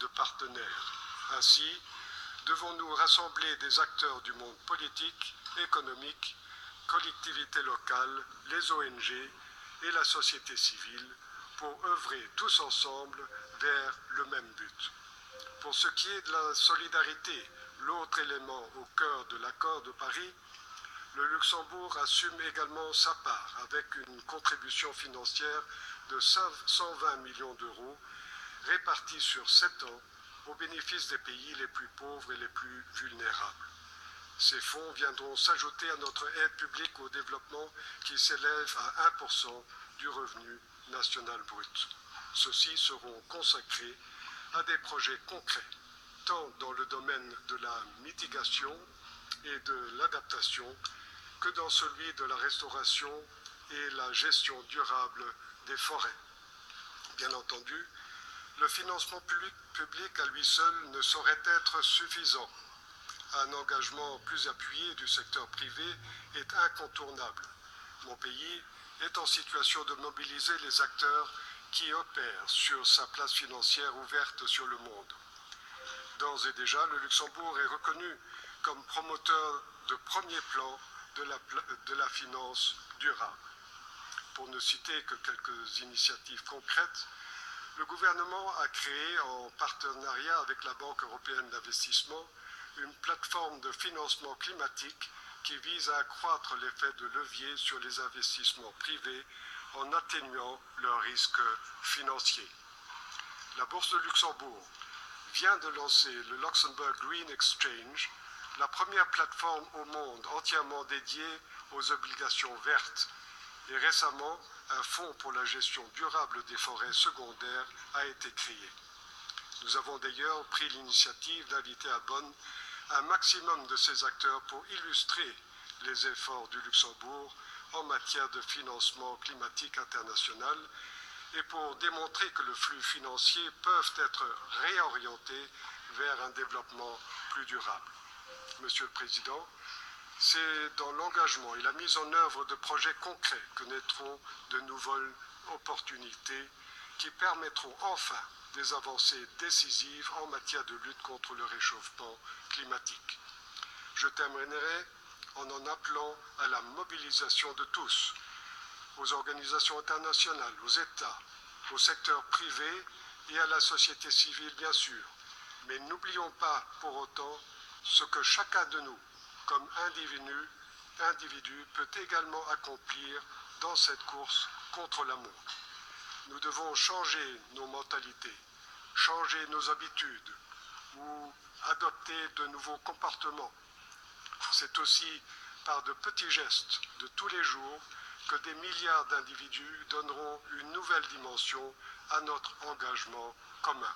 de partenaires. Ainsi, devons-nous rassembler des acteurs du monde politique, économique, collectivités locales, les ONG et la société civile pour œuvrer tous ensemble vers le même but. Pour ce qui est de la solidarité, l'autre élément au cœur de l'accord de Paris, le Luxembourg assume également sa part avec une contribution financière de 120 millions d'euros répartie sur 7 ans au bénéfice des pays les plus pauvres et les plus vulnérables. Ces fonds viendront s'ajouter à notre aide publique au développement qui s'élève à 1% du revenu national brut. Ceux-ci seront consacrés à des projets concrets, tant dans le domaine de la mitigation et de l'adaptation que dans celui de la restauration et la gestion durable des forêts. Bien entendu, le financement public à lui seul ne saurait être suffisant. Un engagement plus appuyé du secteur privé est incontournable. Mon pays est en situation de mobiliser les acteurs qui opèrent sur sa place financière ouverte sur le monde. D'ores et déjà, le Luxembourg est reconnu comme promoteur de premier plan de la finance durable. Pour ne citer que quelques initiatives concrètes, le gouvernement a créé, en partenariat avec la Banque européenne d'investissement, une plateforme de financement climatique qui vise à accroître l'effet de levier sur les investissements privés en atténuant leurs risques financiers. La Bourse de Luxembourg vient de lancer le Luxembourg Green Exchange, la première plateforme au monde entièrement dédiée aux obligations vertes. Et récemment, un fonds pour la gestion durable des forêts secondaires a été créé. Nous avons d'ailleurs pris l'initiative d'inviter à Bonn un maximum de ces acteurs pour illustrer les efforts du Luxembourg en matière de financement climatique international et pour démontrer que le flux financier peuvent être réorientés vers un développement plus durable. Monsieur le Président, c'est dans l'engagement et la mise en œuvre de projets concrets que naîtront de nouvelles opportunités qui permettront enfin des avancées décisives en matière de lutte contre le réchauffement climatique. Je terminerai en appelant à la mobilisation de tous, aux organisations internationales, aux États, au secteur privé et à la société civile bien sûr. Mais n'oublions pas pour autant ce que chacun de nous, comme individu, peut également accomplir dans cette course contre la montre. Nous devons changer nos mentalités, changer nos habitudes ou adopter de nouveaux comportements. C'est aussi par de petits gestes de tous les jours que des milliards d'individus donneront une nouvelle dimension à notre engagement commun.